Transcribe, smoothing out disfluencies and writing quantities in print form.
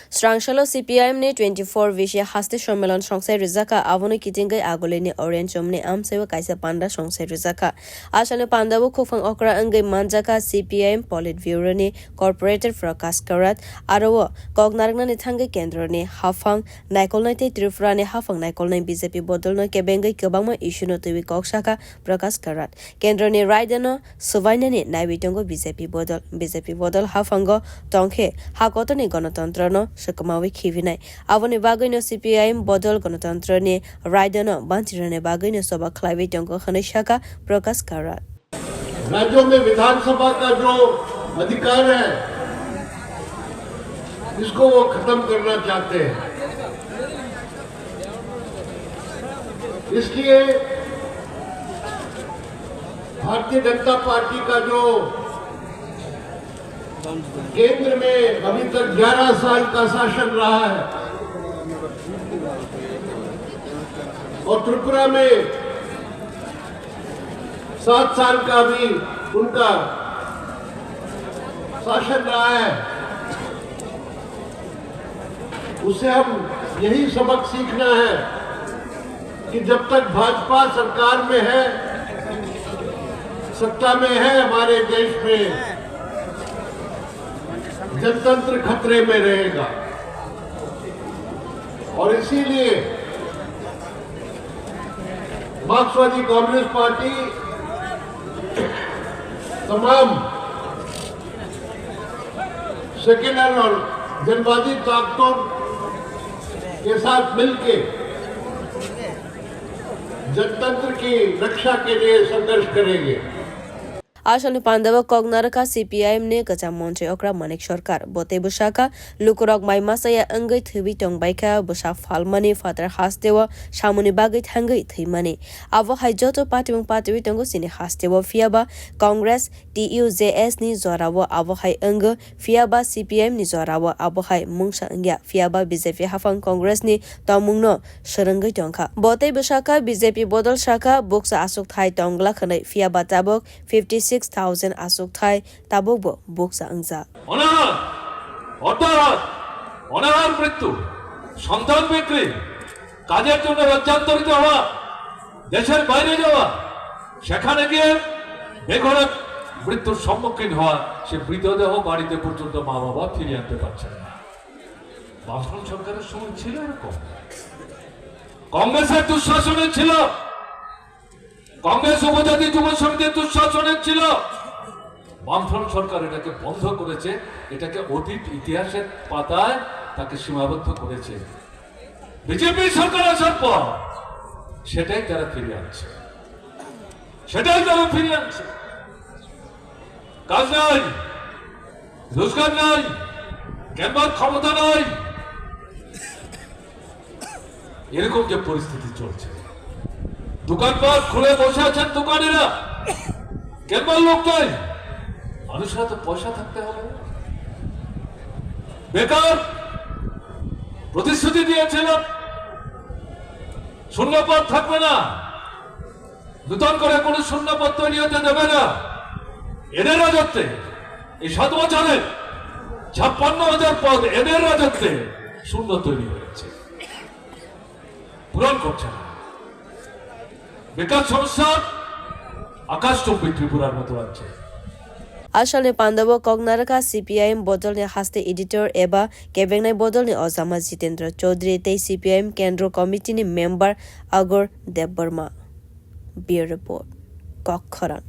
Strangshalo CPIM ne 24 Vishe Haste Shomelon Shongsai Rizaka Avoni Kitingai Agolini Orange Omne Amsewa Kaisa Panda Shongsai Rizaka Ashane Pandabu Kufang Okra Angai Manjaka CPIM Politburo ne Corporator Frakas Karat Arawa Kognarna ne Tangai Kendro ne Hafang Naikolnate Trifra ne Hafang Naikolnai BJP Bodolno Kebengai Kabama Ishuno Tiwi Kokshaka Prakas Karat Kendro ne Raidano Suvaina ne Naibitongo BJP Bodol Hafango Tonghe Hakoto ne Gonotantrano Shakamawi Kivinai. Avoni Bagino CPIM Bodol Gonotantra ne Raidano Bantirane Bagino Soba Clive Tongo Haneshaka Prokas Karat. राज्यों में विधानसभा का जो अधिकार है इसको वो खत्म करना चाहते हैं। इसलिए भारतीय जनता पार्टी का जो केंद्र में अभी तक 11 साल का शासन रहा है और त्रिपुरा में 7 साल का भी उनका शासन रहा है, उससे हम यही सबक सीखना है कि जब तक भाजपा सरकार में है, सत्ता में है, हमारे देश में जनतंत्र खतरे में रहेगा। और इसीलिए मार्क्सवादी कम्युनिस्ट पार्टी तमाम सेक्युलर और जनवादी ताकतों के साथ मिलकर जनतंत्र की रक्षा के लिए संघर्ष करेंगे। Ashane Pandava Kognaraka CPIM ne Kacha Monche Okra Manik Shorkar Bote Bushaka Lukurok Mai Masaya Angai Thibi Tongbaika Busha Falmani Father Hastewa Shamuni Bagit Hangai Thimani Avo Haijoto Patimung Patiwi Tongo Sini Hastewa Fiaba Congress TUJS ni Zorawa Avo Hai Anga Fiaba CPIM ni Zorawa Avo Hai Mungsha Angya Fiaba BJP Hafang Congress ni Tomungno Sharangai Tonka Bote Bushaka BJP Bodol Shaka Buksa Asuk Thai Tongla Khanai Fiaba Tabok 56,000 Asuk Thai Tabobo Buksa Angza. অনাহার মৃত্যু সন্তান বিক্রি কাজের জন্য রাজ্যান্তরিত হওয়া দেশের বাইরে যাওয়া সেখানে গিয়ে বেঘরে মৃত্যুর সম্মুখীন হওয়া সে মৃতদেহ বাড়িতে পর্যন্ত মা বাবা ফিরিয়ে আনতে পারছেন না। বামফ্রন্ট সরকারের সময় ছিল এরকম, কংগ্রেসের দুঃশাসনে ছিল, কংগ্রেস উপজাতি যুব সমিতির দুঃশাসনে ছিল। বামফ্রন্ট সরকার এটাকে বন্ধ করেছে, এটাকে অতীত ইতিহাসের পাতায় তাকে সীমাবদ্ধ করেছে। বিজেপি সরকার আসার পর সেটাই তারা ফিরিয়ে আনছে, কাজ নাই, রোজগার নাই, কেনবার ক্ষমতা নাই, এরকম যে পরিস্থিতি চলছে। দোকানপাট খুলে বসে আছেন দোকানিরা, কেনবার লোক নাই, মানুষের তো পয়সা থাকতে হবে। বেকার প্রতিশ্রুতি দিয়েছিল শূন্যপদ থাকবে না, নতুন করে কোনো শূন্যপদ তৈরি হতে দেবে না। এদের রাজত্বে এই 7 বছরে 56,000 পদ এদের রাজত্বে শূন্য তৈরি হয়েছে, পূরণ করছে না। বেকার সমস্যা আকাশচুম্বী ত্রিপুরার মতো আছে। Ashane Pandava Kognaraka CPIM Bodol ne Haste Editor Eba Kebengnai Bodol ne Ozama Jitendra Chaudhary Tei CPIM Kendro Committee ni Member Agor Debbarma. Bureau Report Kokhoran.